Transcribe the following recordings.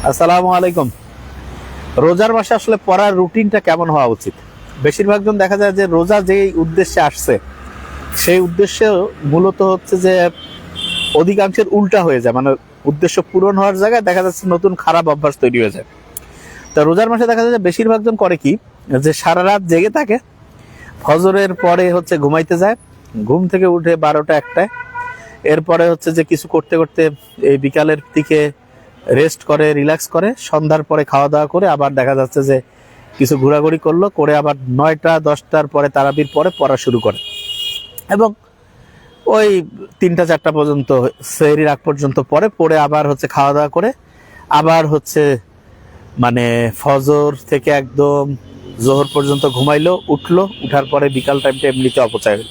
আসসালামু আলাইকুম। রোজার মাসে আসলে পড়ার রুটিনটা কেমন হওয়া উচিত? বেশিরভাগ জন দেখা যায় যে রোজা যেই উদ্দেশ্যে আসছে সেই উদ্দেশ্যে মূলত হচ্ছে যে অধিকাংশের উল্টা হয়ে যায়, মানে উদ্দেশ্য পূরণ হওয়ার জায়গায় দেখা যাচ্ছে নতুন খারাপ অভ্যাস তৈরি হয়ে যায়। তো রোজার মাসে দেখা যায় যে বেশিরভাগ জন করে কি, যে সারা রাত জেগে থাকে, ফজরের পরে হচ্ছে ঘুমাইতে যায়, ঘুম থেকে উঠে 12টা 1টায়, এরপরে হচ্ছে যে কিছু করতে করতে এই বিকালের দিকে রেস্ট করে, রিল্যাক্স করে, সন্ধ্যার পরে খাওয়া দাওয়া করে আবার দেখা যাচ্ছে যে কিছু ঘোরাঘুরি করলো, করে আবার 9টা 10টার পরে তারাবির পরে পড়া শুরু করে এবং ওই 3টা 4টা পর্যন্ত সেহরির আগ পর্যন্ত পড়ে আবার হচ্ছে খাওয়া দাওয়া করে আবার হচ্ছে মানে ফজর থেকে একদম জোহর পর্যন্ত ঘুমাইলো, উঠলো, উঠার পরে বিকাল টাইমটা এমনিতে অপচয় হলো।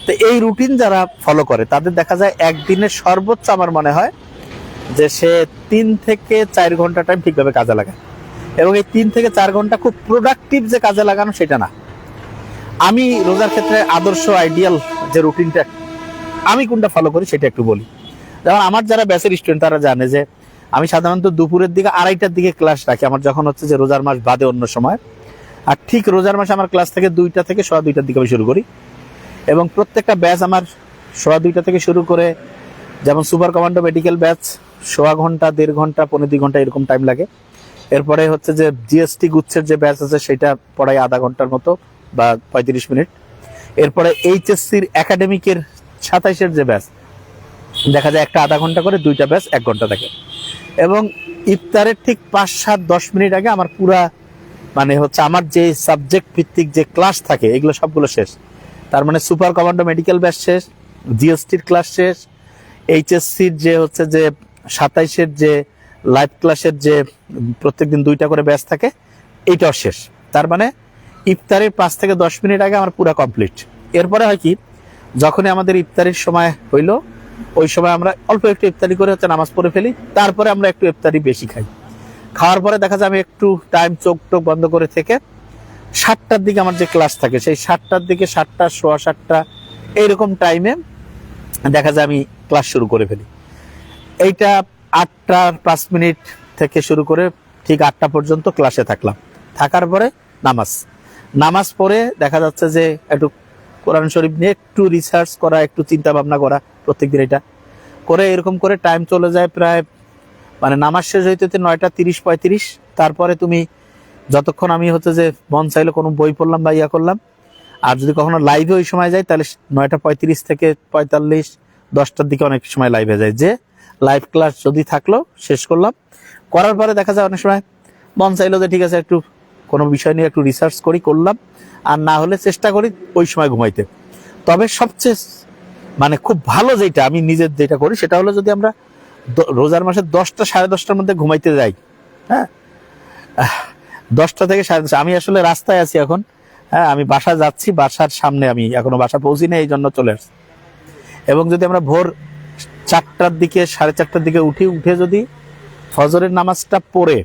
তো এই রুটিন যারা ফলো করে তাদের দেখা যায় একদিনের সর্বোচ্চ আমার মনে হয় যে সে 3 থেকে 4 ঘন্টা টাইম ঠিকভাবে কাজে লাগায়, এবং এই 3 থেকে 4 ঘন্টা খুব প্রোডাক্টিভ যে কাজে লাগানো সেটা না। আমি রোজার ক্ষেত্রে আদর্শ আইডিয়াল যে রুটিনটা আমি কোনটা ফলো করি সেটা একটু বলি। যেমন আমার যারা ব্যাচের স্টুডেন্ট তারা জানে যে আমি সাধারণত দুপুরের দিকে 2:30টার দিকে ক্লাস রাখি, আমার যখন হচ্ছে যে রোজার মাস বাদে অন্য সময়। আর ঠিক রোজার মাসে আমার ক্লাস থেকে 2টা থেকে 2:15টার দিকে আমি শুরু করি, এবং প্রত্যেকটা ব্যাচ আমার 2:15 থেকে শুরু করে, যেমন সুপার কমান্ডো মেডিকেল ব্যাচ 1.5 ঘন্টা 1.5 ঘন্টা 1.5 ঘন্টা এরকম টাইম লাগে। এরপরে হচ্ছে যে জিএসটি গুচ্ছের যে ব্যাচ আছে সেটা পড়াই আধা ঘন্টার মতো বা 35 মিনিট। এরপরে এইচএসসির একাডেমিকের 27-এর যে ব্যাচ দেখা যায় একটা আধা ঘন্টা করে, 2টা ব্যাচ 1 ঘন্টা থাকে। এবং ইফতারের ঠিক 5-7-10 মিনিট আগে আমার পুরা মানে হচ্ছে আমার যে সাবজেক্ট ভিত্তিক যে ক্লাস থাকে এগুলো সবগুলো শেষ। তার মানে সুপার কমান্ডো মেডিকেল ব্যাচ শেষ, জিএসটির ক্লাস শেষ, এইচএসসির যে হচ্ছে যে 27-এর যে লাইভ ক্লাসের যে প্রত্যেকদিন 2টা করে ব্যাচ থাকে এইটাও শেষ। তার মানে ইফতারের 5 থেকে 10 মিনিট আগে আমার পুরা কমপ্লিট। এরপরে হয় কি, যখনই আমাদের ইফতারির সময় হইলো ওই সময় আমরা অল্প একটু ইফতারি করে হচ্ছে নামাজ পড়ে ফেলি, তারপরে আমরা একটু ইফতারি বেশি খাই। খাওয়ার পরে দেখা যায় আমি একটু টাইম চোখ টোক বন্ধ করে থেকে 7টার দিকে আমার যে ক্লাস থাকে সেই 7টার দিকে 7টা 7:15 এইরকম টাইমে দেখা যায় আমি ক্লাস শুরু করে ফেলি। এইটা 8টা 5 মিনিট থেকে শুরু করে ঠিক 8টা পর্যন্ত ক্লাসে থাকলাম। থাকার পরে নামাজ পড়ে দেখা যাচ্ছে যে একটু কোরআন শরীফ নিয়ে একটু রিসার্চ করা, একটু চিন্তা ভাবনা করা প্রত্যেকদিন, এটা করে এরকম করে টাইম চলে যায় প্রায় মানে নামাজ শেষ হইতে 9টা 30-35। তারপরে তুমি যতক্ষণ আমি হচ্ছে যে মন চাইলে কোনো বই পড়লাম বা ইয়া করলাম, আর যদি কখনো লাইভে ওই সময় যাই তাহলে 9টা 35 থেকে 45 10টার দিকে অনেক সময় লাইভে যায়, যে লাইভ ক্লাস যদি থাকলো শেষ করলাম। করার পরে দেখা যায় অনেক সময় মন চাইলো যে ঠিক আছে একটু কোনো বিষয় নিয়ে একটু রিসার্চ করলাম, আর না হলে চেষ্টা করি ওই সময় ঘুমাইতে। তবে সবচেয়ে মানে খুব ভালো যেটা আমি নিজের যেটা করি সেটা হলো যদি আমরা রোজার মাসে 10টা 10:30টার মধ্যে ঘুমাইতে যাই, হ্যাঁ 10টা থেকে 10:30, আমি আসলে রাস্তায় আছি এখন, হ্যাঁ আমি বাসা যাচ্ছি, বাসার সামনে, আমি এখনো বাসা পৌঁছি না, এই জন্য চলে আসছি। এবং যদি আমরা ভোর 4টার দিকে 4:30টার দিকে উঠে যদি ফজরের নামাজটা পড়ে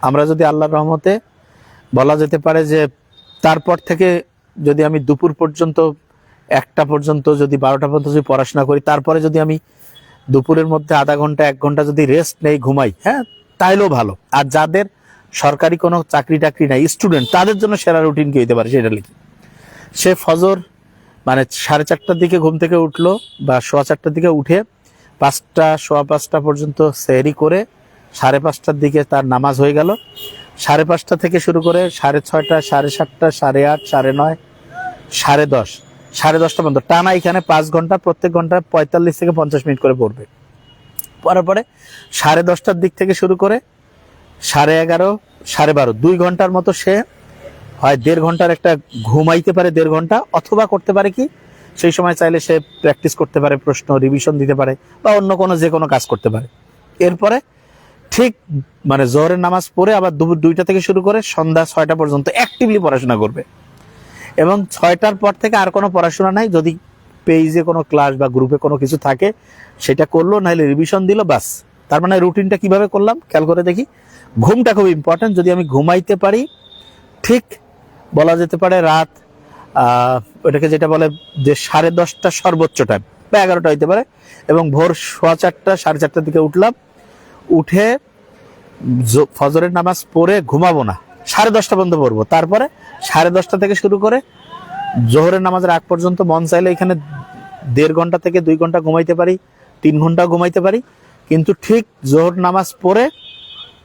আমরা যদি আল্লাহর রহমতে বলা যেতে পারে যে তারপর থেকে যদি আমি দুপুর পর্যন্ত 1টা পর্যন্ত যদি 12টা পর্যন্ত যদি পড়াশোনা করি, তারপরে যদি আমি দুপুরের মধ্যে আধা ঘন্টা 1 ঘন্টা যদি রেস্ট নেই, ঘুমাই, হ্যাঁ তাইলেও ভালো। আর যাদের সরকারি কোনো চাকরি টাকরি নাই, স্টুডেন্ট, তাদের জন্য সেরা রুটিন কি হইতে পারে সেটা লিখি। সে ফজর মানে 4:30টার দিকে ঘুম থেকে উঠলো বা 4:15টার দিকে উঠে 5টা 5:15 পর্যন্ত সেহরি করে 5:30টার দিকে তার নামাজ হয়ে গেল। 5:30 থেকে শুরু করে 6:30 7:30 8:30 9:30 10:30 10:30টা পর্যন্ত টানা এখানে 5 ঘন্টা, প্রত্যেক ঘন্টা 45 থেকে 50 মিনিট করে পড়বে। পড়ার পরে 10:30টার দিক থেকে শুরু করে 11:30 12:30 2 ঘন্টার মতো সে হয় 1.5 ঘন্টার একটা ঘুমাইতে পারে, 1.5 ঘন্টা, অথবা করতে পারে কি সেই সময় চাইলে সে প্র্যাকটিস করতে পারে, প্রশ্ন রিভিশন দিতে পারে, বা অন্য কোনো যে কোনো কাজ করতে পারে। এরপরে ঠিক মানে জোহরের নামাজ পড়ে আবার দুপুর 2টা থেকে শুরু করে সন্ধ্যা 6টা পর্যন্ত অ্যাক্টিভলি পড়াশোনা করবে। এবং 6টার পর থেকে আর কোনো পড়াশোনা নাই, যদি পেজে কোনো ক্লাস বা গ্রুপে কোনো কিছু থাকে সেটা করলো, নাহলে রিভিশন দিল, বাস। তার মানে রুটিনটা কিভাবে করলাম খেয়াল করে দেখি। ঘুমটা খুব ইম্পর্টেন্ট। যদি আমি ঘুমাইতে পারি ঠিক বলা যেতে পারে রাত ওটাকে যেটা বলে যে 10:30টা সর্বোচ্চ টাইম, বা 11টা হইতে পারে, এবং ভোর 4:15 4:30টার দিকে উঠলাম, উঠে ফজরের নামাজ পড়ে ঘুমাবো না, 10:30 পর্যন্ত পড়বো, তারপরে 10:30 থেকে শুরু করে জোহরের নামাজের আগ পর্যন্ত মন চাইলে এখানে 1.5 ঘন্টা থেকে 2 ঘন্টা ঘুমাইতে পারি, 3 ঘন্টা ঘুমাইতে পারি, কিন্তু ঠিক জোহর নামাজ পড়ে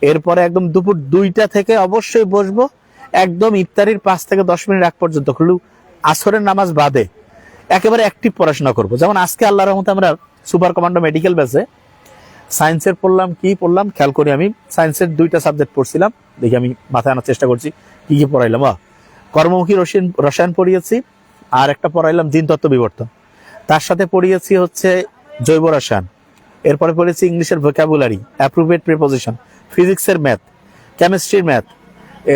এরপরে একদম দুপুর 2টা থেকে অবশ্যই বসবো, একদম ইফতারির 5 থেকে 10 মিনিট আগ পর্যন্ত, আসরের নামাজ বাদে একেবারে অ্যাক্টিভ পড়াশোনা করবো। যেমন আজকে আল্লাহর রহমতে আমরা সুপার কমান্ডো মেডিকেল ব্যাচে সায়েন্সের পড়লাম, কি পড়লাম খেয়াল করি, আমি সায়েন্সের 2টা সাবজেক্ট পড়ছিলাম, দেখি আমি মাথায় আনার চেষ্টা করছি কি কি পড়াইলাম। কর্মমুখী রসায়ন পড়িয়েছি, আর একটা পড়াইলাম জিনতত্ত্ব বিবর্তন, তার সাথে পড়িয়েছি হচ্ছে জৈব রসায়ন, এরপরে পড়েছি ইংলিশের ভোকাবুলারি, অ্যাপ্রোপ্রিয়েট প্রিপোজিশন, ফিজিক্সের ম্যাথ, কেমিস্ট্রির ম্যাথ,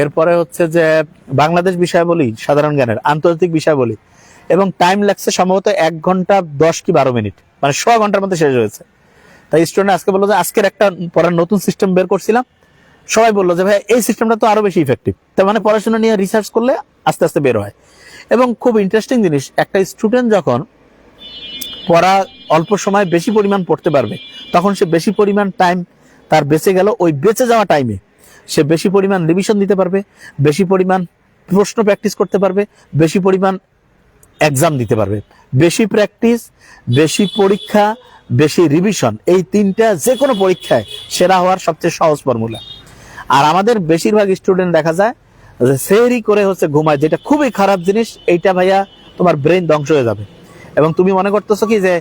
এরপরে হচ্ছে যে বাংলাদেশ বিষয়াবলী, সাধারণ জ্ঞানের, আন্তর্জাতিক বিষয়াবলী, এবং টাইম লাগছে সম্ভবত 1 ঘন্টা 10 কি 12 মিনিট, মানে 100 ঘন্টার মধ্যে শেষ হয়েছে। তাই স্টুডেন্ট আজকে বললো যে আজকের একটা পড়ার নতুন সিস্টেম বের করছিলাম, সবাই বললো যে ভাই এই সিস্টেমটা তো আরো বেশি ইফেক্টিভ। তার মানে পড়াশোনা নিয়ে রিসার্চ করলে আস্তে আস্তে বের হয়। এবং খুব ইন্টারেস্টিং জিনিস, একটা স্টুডেন্ট যখন পড়া অল্প সময় বেশি পরিমাণ পড়তে পারবে, তখন সে বেশি পরিমাণ টাইম তার বেঁচে গেল, ওই বেঁচে যাওয়া টাইমে সে বেশি পরিমাণ রিভিশন দিতে পারবে, বেশি পরিমাণ প্রশ্ন প্র্যাকটিস করতে পারবে, বেশি পরিমাণ এক্সাম দিতে পারবে। বেশি প্র্যাকটিস, বেশি পরীক্ষা, বেশি রিভিশন, এই 3টা যে কোনো পরীক্ষায় সেরা হওয়ার সবচেয়ে সহজ ফর্মুলা। আর আমাদের বেশিরভাগ স্টুডেন্ট দেখা যায় যে সেহরি করে হচ্ছে ঘুমায়, যেটা খুবই খারাপ জিনিস। এইটা ভাইয়া তোমার ব্রেন ধ্বংস হয়ে যাবে। এবং তুমি মনে করতেছো কি যে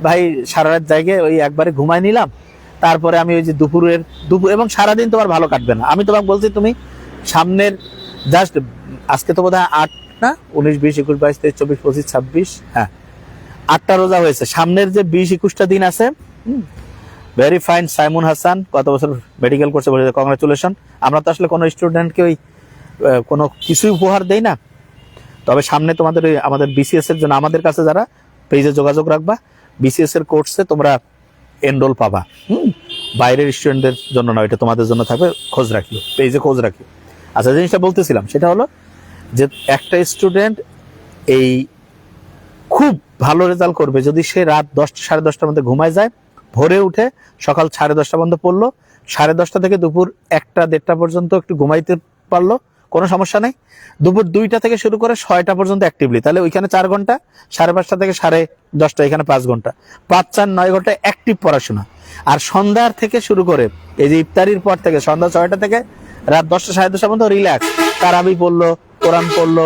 ভাই সারা রাত জায়গায় ওই একবারে ঘুমায় নিলাম, তারপরে আমি ওই যে দুপুর এবং সারাদিন তোমার ভালো কাটবে না। আমি তোমাকে বলছি তুমি সামনের জাস্ট আজকে তো বোধহয় 8 না 19 20 21 22 23 24 25 26, হ্যাঁ 8টা রোজা হয়েছে। সামনের যে 20-21টা দিন আছে, ভেরি ফাইন। সাইমুন হাসান কত বছর মেডিকেল কোর্সে বসে, কংগ্রাচুলেশন। আমরা তো আসলে কোনো স্টুডেন্টকে ওই কোনো কিছুই উপহার দেই না, তবে সামনে তোমাদের আমাদের বিসিএস এর জন্য আমাদের কাছে যারা পেজে যোগাযোগ রাখবা, বিসিএস এর কোর্সে তোমরা এনরোল পাবা। বাইরের স্টুডেন্টদের জন্য না, এটা তোমাদের জন্য থাকবে, খোঁজ রাখিও, পেজে খোঁজ রাখিও। আচ্ছা, জিনিসটা বলতেছিলাম সেটা হলো যে একটা স্টুডেন্ট এই খুব ভালো রেজাল্ট করবে যদি সে রাত 10টা 10:30টার মধ্যে ঘুমায় যায়, ভোরে উঠে সকাল 10:30 পর্যন্ত পড়লো, 10:30 থেকে দুপুর 1টা 1:30টা পর্যন্ত একটু ঘুমাইতে পারলো, কোনো সমস্যা নেই। দুপুর 2টা থেকে শুরু করে 6টা পর্যন্ত অ্যাক্টিভলি, তাহলে ওইখানে 4 ঘন্টা, 5:30 থেকে 10:30, এখানে 5 ঘন্টা, 5 4 9 ঘন্টা অ্যাক্টিভ পড়াশোনা। আর সন্ধ্যার থেকে শুরু করে এই যে ইফতারির পর থেকে সন্ধ্যা 6টা থেকে রাত 10টা 10:30 পর্যন্ত রিল্যাক্স, তারাবি পড়লো, কোরআন পড়লো,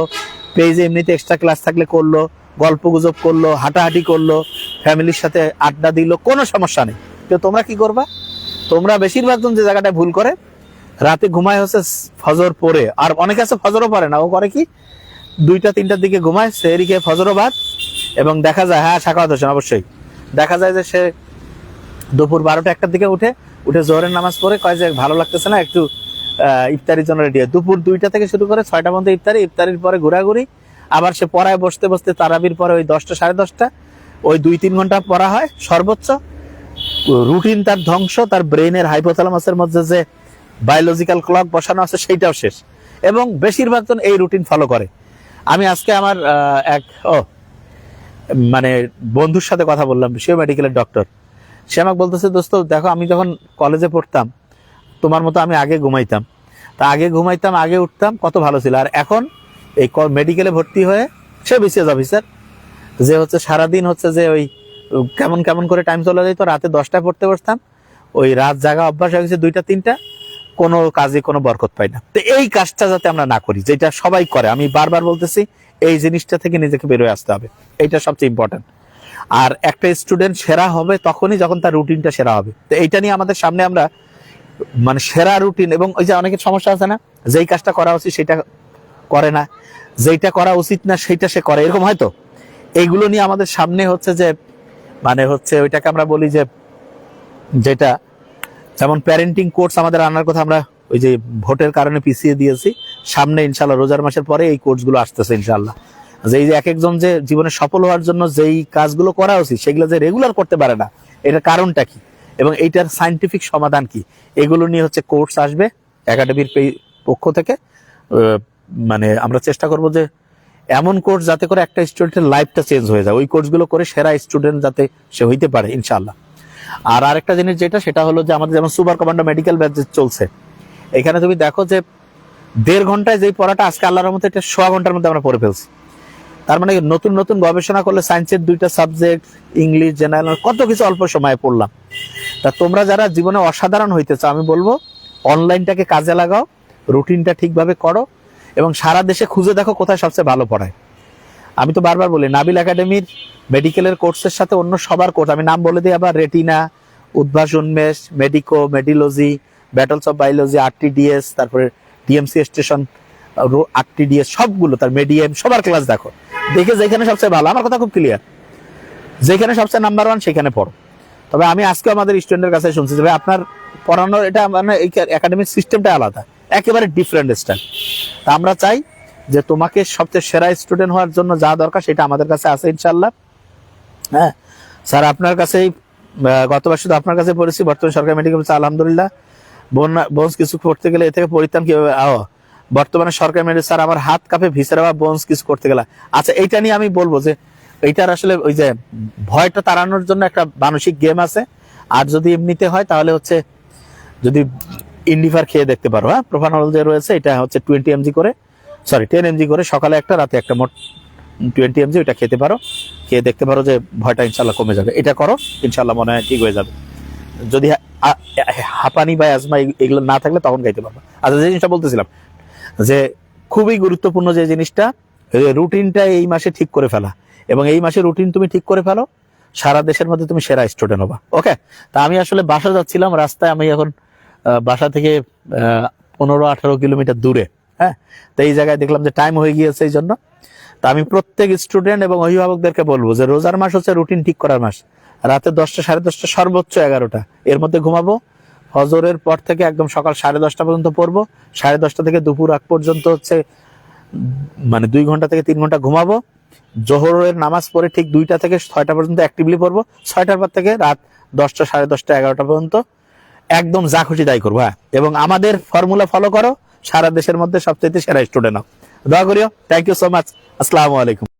পেজে এমনিতে এক্সট্রা ক্লাস থাকলে করলো, গল্প গুজব করলো, হাঁটাহাঁটি করলো, ফ্যামিলির সাথে আড্ডা দিল, কোনো সমস্যা নেই। তো তোমরা কি করবা? তোমরা বেশিরভাগ জন যে জায়গাটায় ভুল করে, রাতে ঘুমায় হচ্ছে ফজর পরে, আর অনেকে আছে ফজরও পরে না, ও করে কি 2টা 3টার দিকে ঘুমায়, সেহরি খেয়ে ফজরও বাদ, এবং দেখা যায়, হ্যাঁ সাখাওয়াত হোসেন অবশ্যই, দেখা যায় যে সে দুপুর 12টা 1টার দিকে উঠে জোহরের নামাজ পড়ে, কয় যে ভালো লাগতেছে না, একটু ইফতারির জন্য রেডি হয়। দুপুর 2টা থেকে শুরু করে 6টা পর্যন্ত ইফতারির পরে ঘোরাঘুরি, আবার সে পড়ায় বসতে বসতে তারাবির পরে ওই 10টা 10:30, ওই 2-3 ঘন্টা পড়া হয় সর্বোচ্চ। রুটিন তার ধ্বংস, তার ব্রেনের হাইপোথ্যালামাসের মধ্যে যে বায়োলজিক্যাল ক্লক বসানো আছে সেইটাও শেষ। এবং বেশিরভাগ জন এই রুটিন ফলো করে। আমি আজকে আমার এক মানে বন্ধুর সাথে কথা বললাম, সেও মেডিকেলের ডক্টর। সে আমাকে বলতেছে, দোস্ত দেখো, আমি যখন কলেজে পড়তাম তোমার মতো আমি আগে ঘুমাইতাম, আগে উঠতাম, কত ভালো ছিল। আর এখন এই মেডিকেলে ভর্তি হয়ে সে বিসিএস অফিসার, যে হচ্ছে সারাদিন হচ্ছে যে ওই কেমন কেমন করে টাইম চলে যেত, রাতে 10টায় পড়তে বসতাম, ওই রাত জাগা অভ্যাস হয়ে গেছে 2টা 3টা, কোনো কাজে কোনো বরকত পাই না। তো এই কাজটা যাতে আমরা না করি, যেটা সবাই করে, আমি বারবার বলতেছি, এই জিনিসটা থেকে নিজেকে বেরোয় আসতে হবে, এইটা সবচেয়ে ইম্পর্টেন্ট। আর একটা স্টুডেন্ট সেরা হবে তখনই যখন তার রুটিনটা সেরা হবে। তো এইটা নিয়ে আমাদের সামনে আমরা মানে সেরা রুটিন, এবং ওই যে অনেকের সমস্যা আছে না, যেই কাজটা করা উচিত সেটা করে না, যেটা করা উচিত না সেটা সে করে, এরকম হয়তো। এইগুলো নিয়ে আমাদের সামনে হচ্ছে যে মানে হচ্ছে ওইটাকে আমরা বলি যে, যেটা যেমন প্যারেন্টিং কোর্স আমাদের আনার কথা, আমরা ওই যে ভোটের কারণে পিছিয়ে দিয়েছি, সামনে ইনশাল্লাহ রোজার মাসের পরে এই কোর্সগুলো আসতেছে ইনশাল্লাহ। যে এই যে এক একজন যে জীবনে সফল হওয়ার জন্য যেই কাজগুলো করা উচিত সেগুলো যে রেগুলার করতে পারে না, এটার কারণটা কি এবং এইটার সায়েন্টিফিক সমাধান কি, এগুলো নিয়ে হচ্ছে কোর্স আসবে একাডেমির পক্ষ থেকে। মানে আমরা চেষ্টা করব যে এমন কোর্স যাতে করে একটা স্টুডেন্টের লাইফটা চেঞ্জ হয়ে যায়, ওই কোর্সগুলো করে সেরা স্টুডেন্ট যাতে সে হইতে পারে ইনশাল্লাহ। আর আরেকটা জিনিস যেটা, সেটা হলো যে আমাদের যেমন সুপার কমান্ডো মেডিকেল ব্যাচ চলছে, এখানে তুমি দেখো যে 1.5 ঘন্টায় যেই পড়াটা আজকে আল্লাহর রহমতে এটা 1.5 ঘন্টার মধ্যে আমরা পড়ে ফেলছি। তার মানে নতুন নতুন গবেষণা করলে সায়েন্সের 2টা সাবজেক্ট, ইংলিশ, জেনারেল, কত কিছু অল্প সময়ে পড়লাম। তা তোমরা যারা জীবনে অসাধারণ হইতে চাও, আমি বলবো অনলাইনটাকে কাজে লাগাও, রুটিনটা ঠিকভাবে করো এবং সারা দেশে খুঁজে দেখো কোথায় সবচেয়ে ভালো পড়ায়। আমি তো বারবার বলি নাবিল একাডেমির মেডিকেলের কোর্সের সাথে অন্য সবার কোর্স, আমি নাম বলে দিই আবার, রেটিনা, উদ্ভাস উন্মেষ, মেডিকো, মেডিলজি, ব্যাটলস অফ বায়োলজি, RTDS, তারপরে DMC স্টেশন, RTDS সবগুলো, তার মেডিএম, সবার ক্লাস দেখো, দেখে যেখানে সবচেয়ে ভালো, আমার কথা খুব ক্লিয়ার, যেখানে সবচেয়ে নাম্বার 1 সেখানে পড়ো। তবে আমি আজকে আমাদের স্টুডেন্টের কাছে শুনছি যে আপনার পড়ানোর এটা মানে এই একাডেমিক সিস্টেমটা আলাদা, একেবারে ডিফারেন্ট স্টাইল। তা আমরা চাই যে তোমাকে সবচেয়ে সেরা স্টুডেন্ট হওয়ার জন্য যা দরকার সেটা আমাদের কাছে আছে ইনশাল্লাহ। হ্যাঁ স্যার, আপনার কাছেই গতবার শুধু আপনার কাছে পড়েছি, বর্তমানে সরকারি মেডিকেল আলহামদুলিল্লাহ। বোনস কিছু করতে গেলে এ থেকে পড়তাম কিভাবে, বর্তমানে সরকারি মেডিকেল স্যার আমার হাত কাঁপে ভিসেরা বা বোনস কিছু করতে গেলে। আচ্ছা, এইটা নিয়ে আমি বলবো যে এইটার আসলে ওই যে ভয়টা তাড়ানোর জন্য একটা মানসিক গেম আছে। আর যদি এমনিতে হয় তাহলে হচ্ছে যদি ইন্ডিফার খেয়ে দেখতে পারো, হ্যাঁ প্রোপানল যে রয়েছে এটা হচ্ছে 10 mg করে সকালে একটা, রাতে একটা, মোট 20 mg, ওইটা খেতে পারো, খেয়ে দেখতে পারো যে ভয়টা ইনশাল্লাহ কমে যাবে। এটা করো, ইনশাল্লাহ মনে হয় ঠিক হয়ে যাবে। যদি হাঁপানি বা অ্যাজমা এগুলো না থাকলে তখন খাইতে পারবো। আচ্ছা, যে জিনিসটা বলতেছিলাম যে খুবই গুরুত্বপূর্ণ যে জিনিসটা, রুটিনটা এই মাসে ঠিক করে ফেলা, এবং এই মাসে রুটিন তুমি ঠিক করে ফেলো, সারা দেশের মধ্যে তুমি সেরা স্টুডেন্ট হবা। ওকে, তা আমি আসলে বাসা যাচ্ছিলাম, রাস্তায় আমি এখন বাসা থেকে 15-18 কিলোমিটার দূরে। হ্যাঁ, তো এই জায়গায় দেখলাম যে টাইম হয়ে গিয়েছে, এই জন্য তা আমি প্রত্যেক স্টুডেন্ট এবং অভিভাবকদেরকে বলবো যে রোজার মাস হচ্ছে রুটিন ঠিক করার মাস। রাতে 10টা, 10:30, সর্বোচ্চ 11টা এর মধ্যে ঘুমাবো। ফজরের পর থেকে একদম সকাল 10:30 পর্যন্ত পড়বো। 10:30 থেকে দুপুর আগ পর্যন্ত হচ্ছে মানে 2 ঘন্টা থেকে 3 ঘন্টা ঘুমাবো। জোহরের নামাজ পড়ে ঠিক 2টা থেকে 6টা পর্যন্ত অ্যাক্টিভলি পড়বো। 6টার পর থেকে রাত 10টা, 10:30, 11টা পর্যন্ত একদম যা খুশি তাই করবো। হ্যাঁ, এবং আমাদের ফর্মুলা ফলো করো, সারা দেশের মধ্যে সবচেয়ে সেরা স্টুডেন্ট হও। দোয়া করিও। Thank you so much. আসসালামু আলাইকুম।